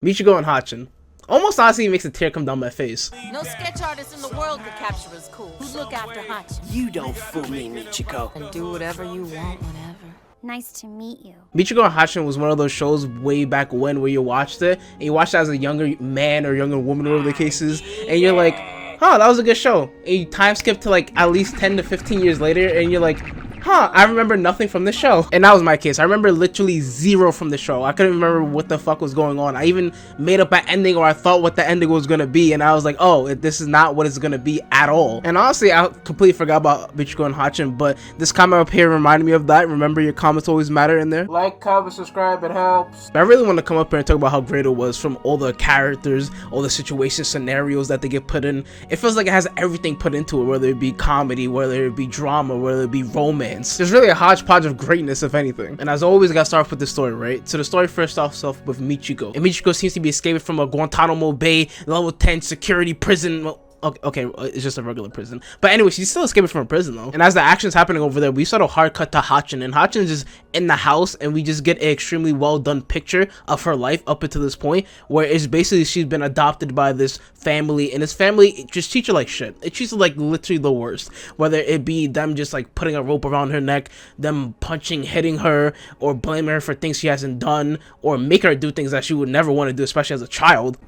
Michiko and Hachin. Almost honestly makes a tear come down my face. No sketch artist in the world could capture as cool. Who'd look after Hachin? You don't fool me, Michiko. And do whatever you want whenever. Nice to meet you. Michiko and Hachin was one of those shows way back when where you watched it, and you watched it as a younger man or younger woman, whatever the case is, and you're like, huh, that was a good show. And you time skip to like at least 10 to 15 years later, and you're like, huh, I remember nothing from the show. And that was my case. I remember literally zero from the show. I couldn't remember what the fuck was going on. I even made up an ending, or I thought what the ending was gonna be, and I was like, oh, this is not what it's gonna be at all. And honestly, I completely forgot about Michiko and Hachin, but this comment up here reminded me of that. Remember, your comments always matter in there. Like, comment, subscribe, it helps. But I really want to come up here and talk about how great it was, from all the characters, all the situation scenarios that they get put in. It feels like it has everything put into it, whether it be comedy, whether it be drama, whether it be romance. There's really a hodgepodge of greatness, if anything. And as always, I gotta start off with the story, right? So the story first starts off with Michiko. And Michiko seems to be escaping from a Guantanamo Bay level 10 security prison. Well, okay, it's just a regular prison. But anyway, she's still escaping from a prison though. And as the action's happening over there, we sort of hard cut to Hachin. And Hachin's just in the house, and we just get an extremely well done picture of her life up until this point, where it's basically she's been adopted by this family, and this family just treats her like shit. It treats her like literally the worst. Whether it be them just like putting a rope around her neck, them punching, hitting her, or blaming her for things she hasn't done, or make her do things that she would never want to do, especially as a child.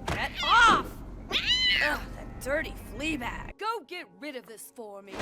Get off! Ugh, that dirty flea bag. Go get rid of this for me.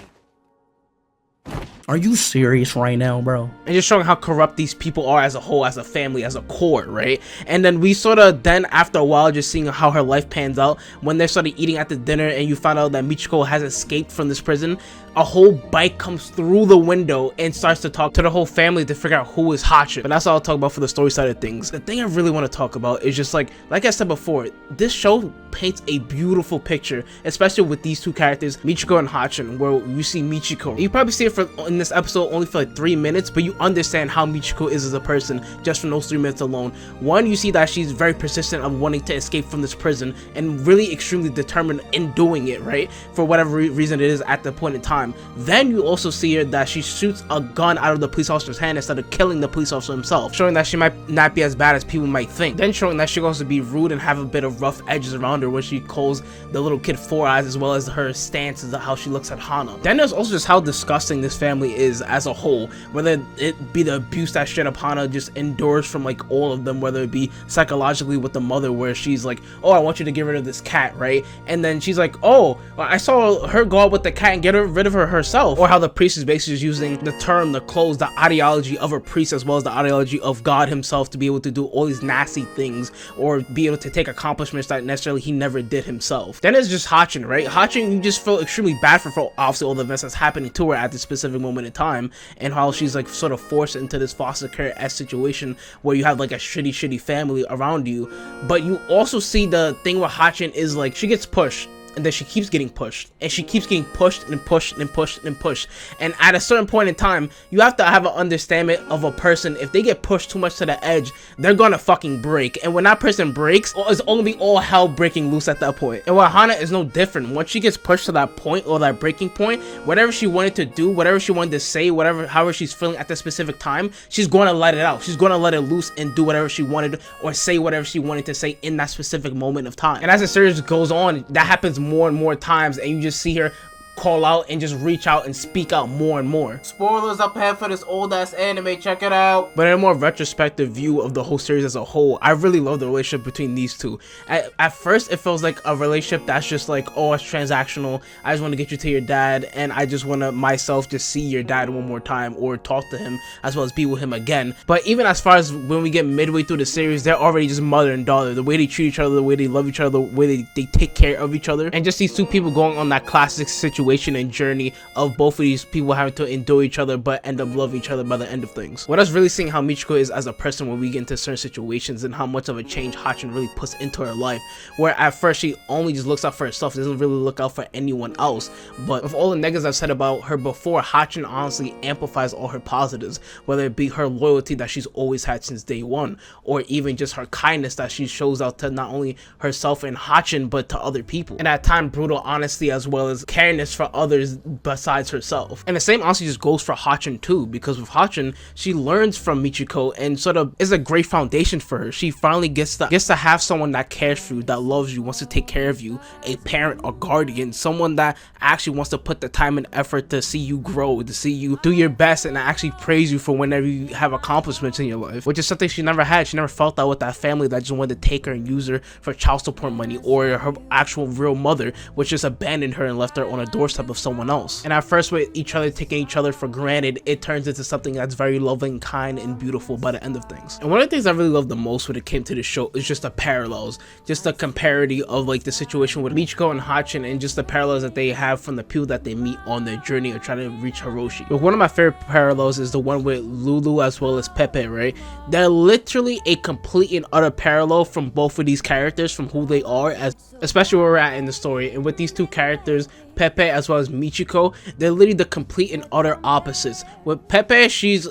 Are you serious right now, bro? And just showing how corrupt these people are as a whole, as a family, as a core, right? And then we sort of then, after a while, just seeing how her life pans out, when they're sort of eating at the dinner and you find out that Michiko has escaped from this prison, a whole bike comes through the window and starts to talk to the whole family to figure out who is Hachin. But that's all I'll talk about for the story side of things. The thing I really want to talk about is just like I said before, this show paints a beautiful picture, especially with these two characters, Michiko and Hachin, where you see Michiko. You probably see it in this episode only for like 3 minutes, but you understand how Michiko is as a person just from those 3 minutes alone. One, you see that she's very persistent of wanting to escape from this prison and really extremely determined in doing it, right? For whatever reason it is at the point in time. Then you also see her that she shoots a gun out of the police officer's hand instead of killing the police officer himself, showing that she might not be as bad as people might think. Then showing that she can also be rude and have a bit of rough edges around her, when she calls the little kid Four Eyes, as well as her stance as how she looks at Hana. Then there's also just how disgusting this family is as a whole, whether it be the abuse that straight up Hana just endures from like all of them, whether it be psychologically with the mother, where she's like, oh, I want you to get rid of this cat, right? And then she's like, oh, I saw her go out with the cat and get rid of her herself. Or how the priest is basically just using the term, the clothes, the ideology of a priest, as well as the ideology of God himself, to be able to do all these nasty things, or be able to take accomplishments that necessarily he never did himself. Then it's just Hachin, right? Hachin, you just feel extremely bad for obviously all the events that's happening to her at this specific moment in time, and how she's like sort of forced into this foster care-esque situation where you have like a shitty family around you. But you also see the thing where Hachin is like, she gets pushed, and then she keeps getting pushed, and she keeps getting pushed and pushed and pushed and pushed. And at a certain point in time, you have to have an understanding of a person. If they get pushed too much to the edge, they're gonna fucking break. And when that person breaks, it's only all hell breaking loose at that point. And with Hana is no different. Once she gets pushed to that point, or that breaking point, whatever she wanted to do, whatever she wanted to say, however she's feeling at that specific time, she's gonna let it out. She's gonna let it loose and do whatever she wanted, or say whatever she wanted to say in that specific moment of time. And as the series goes on, that happens more and more times, and you just see her call out and just reach out and speak out more and more. Spoilers up ahead for this old ass anime, check it out. But in a more retrospective view of the whole series as a whole, I really love the relationship between these two. At first it feels like a relationship that's just like, oh, it's transactional, I just want to get you to your dad, and I just want to myself just see your dad one more time, or talk to him, as well as be with him again. But even as far as when we get midway through the series, they're already just mother and daughter. The way they treat each other, the way they love each other, the way they take care of each other, and just these two people going on that classic situation and journey of both of these people having to endure each other but end up loving each other by the end of things. What us really seeing how Michiko is as a person when we get into certain situations, and how much of a change Hachin really puts into her life, where at first she only just looks out for herself, doesn't really look out for anyone else. But with all the negatives I've said about her before, Hachin honestly amplifies all her positives, whether it be her loyalty that she's always had since day one, or even just her kindness that she shows out to not only herself and Hachin but to other people, and at times brutal honesty as well as caringness cares for others besides herself. And the same honestly just goes for Hachin too, because with Hachin, she learns from Michiko and sort of is a great foundation for her. She finally gets to have someone that cares for you, that loves you, wants to take care of you, a parent or guardian, someone that actually wants to put the time and effort to see you grow, to see you do your best, and actually praise you for whenever you have accomplishments in your life, which is something she never had. She never felt that with that family that just wanted to take her and use her for child support money, or her actual real mother, which just abandoned her and left her on a doorstep of someone else. And at first, with each other taking each other for granted, it turns into something that's very loving, kind, and beautiful by the end of things. And one of the things I really loved the most when it came to the show is just the parallels, just the comparity of like the situation with Michiko and Hachin, and just the parallels that they have from the people that they meet on their journey of trying to reach Hiroshi. But one of my favorite parallels is the one with Lulu as well as Pepe, right? They're literally a complete and utter parallel from both of these characters, from who they are, as especially where we're at in the story. And with these two characters, Pepe as well as Michiko, they're literally the complete and utter opposites. With Pepe, she's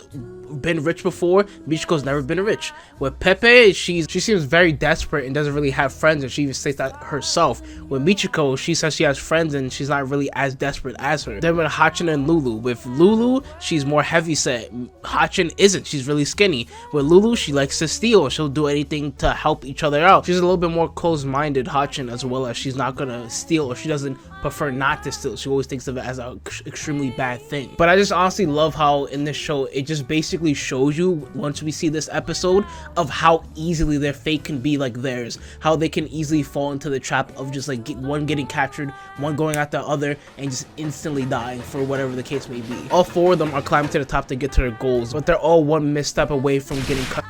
been rich before. Michiko's never been rich. With Pepe, she seems very desperate and doesn't really have friends, and she even states that herself. With Michiko, she says she has friends and she's not really as desperate as her. Then with Hachin and Lulu, with Lulu, she's more heavyset. Hachin isn't. She's really skinny. With Lulu, she likes to steal. She'll do anything to help each other out. She's a little bit more close-minded, Hachin, as well as she's not gonna steal, or she doesn't prefer not to steal. She always thinks of it as an extremely bad thing. But I just honestly love how in this show, it just basically shows you, once we see this episode, of how easily their fate can be like theirs, how they can easily fall into the trap of just like one getting captured, one going at the other, and just instantly dying for whatever the case may be. All four of them are climbing to the top to get to their goals, but they're all one misstep away from getting cut.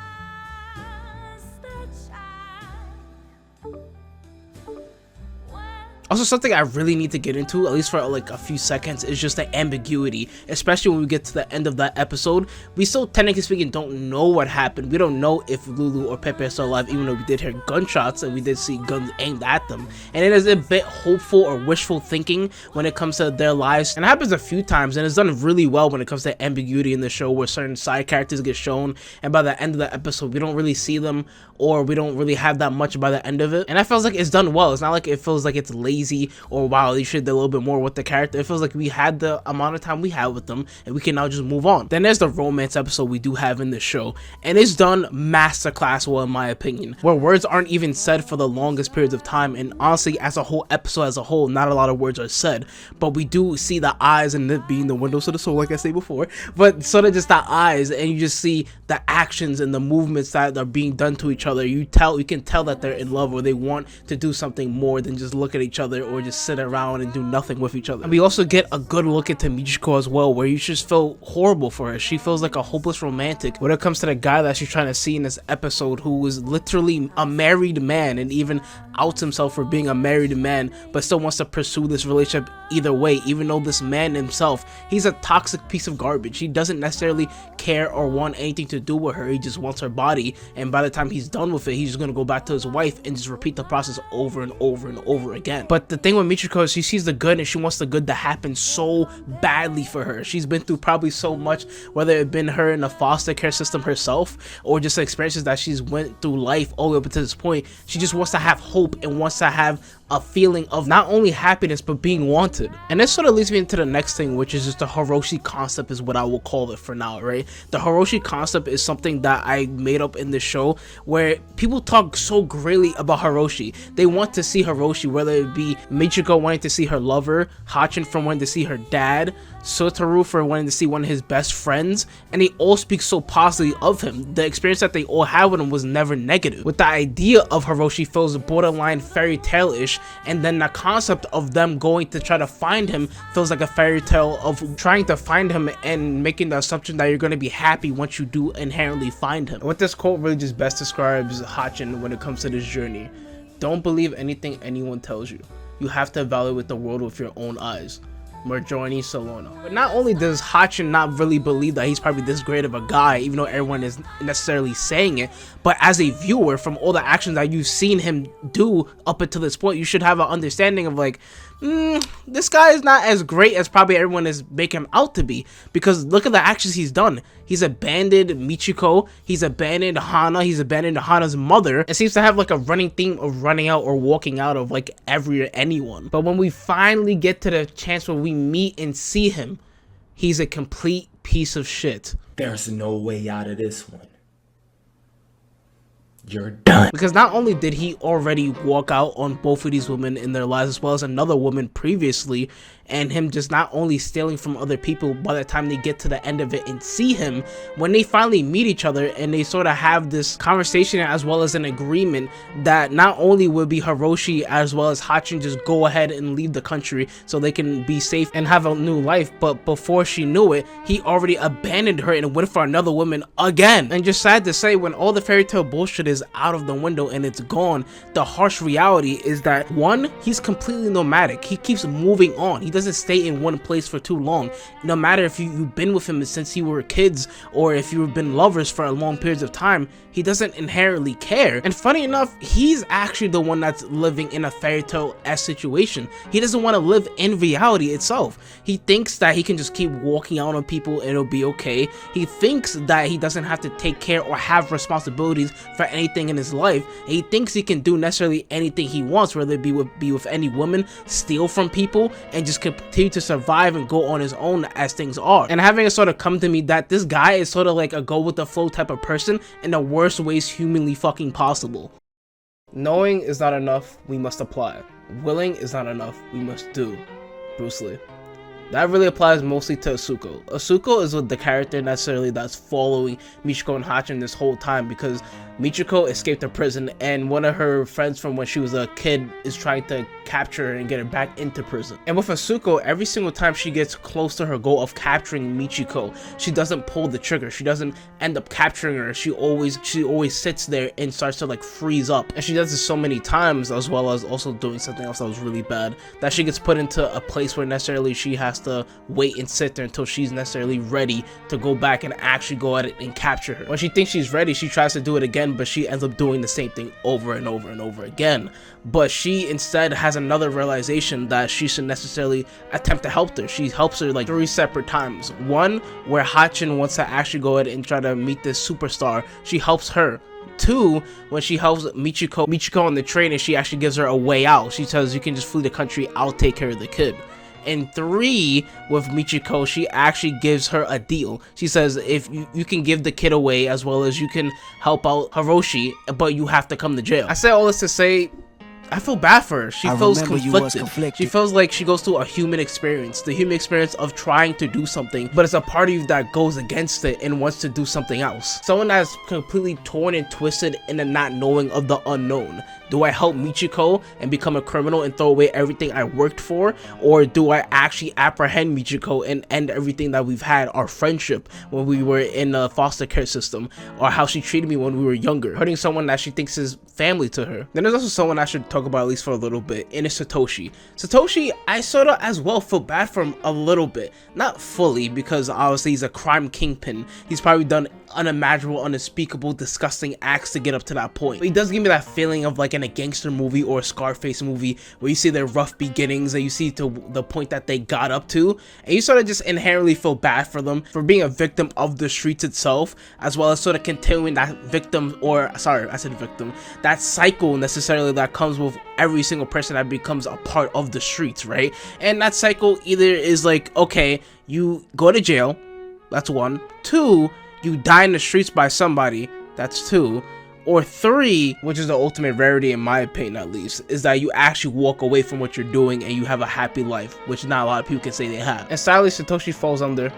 Also, something I really need to get into, at least for like a few seconds, is just the ambiguity, especially when we get to the end of that episode. We still, technically speaking, don't know what happened. We don't know if Lulu or Pepe are still alive, even though we did hear gunshots and we did see guns aimed at them. And it is a bit hopeful or wishful thinking when it comes to their lives. And it happens a few times, and it's done really well when it comes to ambiguity in the show, where certain side characters get shown, and by the end of the episode, we don't really see them, or we don't really have that much by the end of it. And that feels like it's done well. It's not like it feels like it's lazy, or wow, you should do a little bit more with the character. It feels like we had the amount of time we had with them, and we can now just move on. Then there's the romance episode we do have in the show, and it's done masterclass well in my opinion, where words aren't even said for the longest periods of time. And honestly, as a whole episode as a whole, not a lot of words are said, but we do see the eyes, and it being the windows to the soul, like I said before, but sort of just the eyes, and you just see the actions and the movements that are being done to each other. You can tell that they're in love, or they want to do something more than just look at each other or just sit around and do nothing with each other. And we also get a good look into Michiko as well, where you just feel horrible for her. She feels like a hopeless romantic when it comes to the guy that she's trying to see in this episode, who is literally a married man and even outs himself for being a married man, but still wants to pursue this relationship either way, even though this man himself, he's a toxic piece of garbage. He doesn't necessarily care or want anything to do with her. He just wants her body, and by the time he's done with it, he's just gonna go back to his wife and just repeat the process over and over and over again. But the thing with Michiko is she sees the good, and she wants the good to happen so badly for her. She's been through probably so much, whether it been her in the foster care system herself, or just the experiences that she's went through life all the way up to this point. She just wants to have hope and wants to have a feeling of not only happiness but being wanted. And this sort of leads me into the next thing, which is just the Hiroshi concept, is what I will call it for now, right? The Hiroshi concept is something that I made up in this show, where people talk so greatly about Hiroshi. They want to see Hiroshi, whether it be Michiko wanting to see her lover, Hachin from wanting to see her dad, Sotaro for wanting to see one of his best friends, and they all speak so positively of him. The experience that they all had with him was never negative. With the idea of Hiroshi feels borderline fairy tale-ish, and then the concept of them going to try to find him feels like a fairy tale of trying to find him and making the assumption that you're going to be happy once you do inherently find him. And what this quote really just best describes Hachin when it comes to this journey: don't believe anything anyone tells you. You have to evaluate the world with your own eyes. Marjorni Solona. But not only does Hachin not really believe that he's probably this great of a guy, even though everyone is necessarily saying it, but as a viewer, from all the actions that you've seen him do up until this point, you should have an understanding of like, this guy is not as great as probably everyone is making him out to be, because look at the actions he's done. He's abandoned Michiko, he's abandoned Hana, he's abandoned Hana's mother. It seems to have like a running theme of running out or walking out of like anyone. But when we finally get to the chance where we meet and see him, he's a complete piece of shit. There's no way out of this one. You're done. Because not only did he already walk out on both of these women in their lives, as well as another woman previously, and him just not only stealing from other people, by the time they get to the end of it and see him, when they finally meet each other and they sort of have this conversation as well as an agreement that not only would be Hiroshi as well as Hachin just go ahead and leave the country so they can be safe and have a new life, but before she knew it, he already abandoned her and went for another woman again. And just sad to say, when all the fairy tale bullshit is out of the window and it's gone, the harsh reality is that, one, he's completely nomadic. He keeps moving on. He doesn't stay in one place for too long. No matter if you've been with him since you were kids or if you've been lovers for long periods of time, he doesn't inherently care. And funny enough, he's actually the one that's living in a fairy tale-esque situation. He doesn't want to live in reality itself. He thinks that he can just keep walking out on people and it'll be okay. He thinks that he doesn't have to take care or have responsibilities for anything in his life. And he thinks he can do necessarily anything he wants, whether it be with any woman, steal from people, and just continue to survive and go on his own as things are. And having it sort of come to me that this guy is sort of like a go with the flow type of person in the worst ways humanly fucking possible. Knowing is not enough, we must apply. Willing is not enough, we must do. Bruce Lee. That really applies mostly to Asuko. Asuko is the character necessarily that's following Michiko and Hachin this whole time, because Michiko escaped the prison and one of her friends from when she was a kid is trying to capture her and get her back into prison. And with Asuko, every single time she gets close to her goal of capturing Michiko, she doesn't pull the trigger. She doesn't end up capturing her. She always sits there and starts to like freeze up. And she does this so many times, as well as also doing something else that was really bad, that she gets put into a place where necessarily she has to wait and sit there until she's necessarily ready to go back and actually go at it and capture her. When she thinks she's ready, she tries to do it again, but she ends up doing the same thing over and over and over again. But she instead has another realization that she should necessarily attempt to help her. She helps her like 3 separate times. One, where Hachin wants to actually go ahead and try to meet this superstar, she helps her. 2, when she helps Michiko on the train and she actually gives her a way out. She says, you can just flee the country, I'll take care of the kid. And 3, with Michiko, she actually gives her a deal. She says, if you can give the kid away as well as you can help out Hiroshi, but you have to come to jail. I say all this to say, I feel bad for her. She feels conflicted. She feels like she goes through a human experience, the human experience of trying to do something, but it's a part of you that goes against it and wants to do something else. Someone that's completely torn and twisted in the not knowing of the unknown. Do I help Michiko and become a criminal and throw away everything I worked for? Or do I actually apprehend Michiko and end everything that we've had, our friendship when we were in the foster care system, or how she treated me when we were younger, hurting someone that she thinks is family to her? Then there's also someone I should talk about at least for a little bit, and it's Satoshi. Satoshi, I sort of as well feel bad for him a little bit. Not fully, because obviously he's a crime kingpin. He's probably done unimaginable, unspeakable, disgusting acts to get up to that point. But he does give me that feeling of like in a gangster movie or a Scarface movie where you see their rough beginnings and you see to the point that they got up to, and you sort of just inherently feel bad for them for being a victim of the streets itself, as well as sort of continuing that victim, or sorry, I said victim, that cycle necessarily that comes with every single person that becomes a part of the streets, right? And that cycle either is like, okay, you go to jail, that's 1. 2, you die in the streets by somebody, that's 2. Or 3, which is the ultimate rarity in my opinion at least, is that you actually walk away from what you're doing and you have a happy life, which not a lot of people can say they have. And sadly, Satoshi falls under.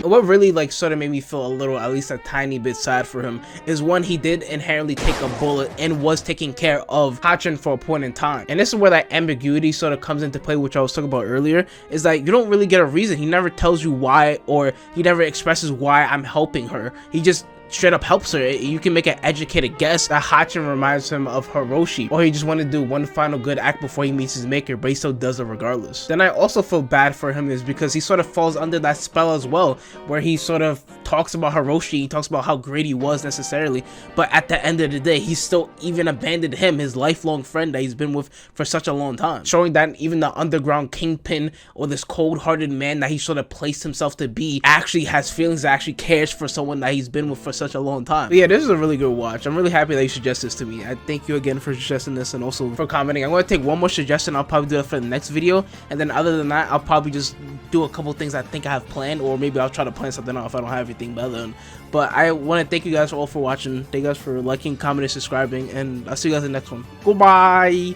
What really like sort of made me feel a little, at least a tiny bit sad for him, is when he did inherently take a bullet and was taking care of Hachin for a point in time. And this is where that ambiguity sort of comes into play, which I was talking about earlier, is that you don't really get a reason. He never tells you why, or he never expresses why I'm helping her. He just straight up helps her. You can make an educated guess that Hatchin reminds him of Hiroshi, or he just wanted to do one final good act before he meets his maker, but he still does it regardless. Then I also feel bad for him is because he sort of falls under that spell as well, where he sort of talks about Hiroshi, he talks about how great he was necessarily, but at the end of the day, he still even abandoned him, his lifelong friend that he's been with for such a long time, showing that even the underground kingpin or this cold-hearted man that he sort of placed himself to be actually has feelings, actually cares for someone that he's been with for such a long time. But yeah, this is a really good watch. I'm really happy that you suggest this to me. I thank you again for suggesting this and also for commenting. I'm going to take one more suggestion. I'll probably do it for the next video, and then other than that, I'll probably just do a couple things I think I have planned, or maybe I'll try to plan something out if I don't have everything by then. But I want to thank you guys all for watching. Thank you guys for liking, commenting, subscribing, and I'll see you guys in the next one. Goodbye.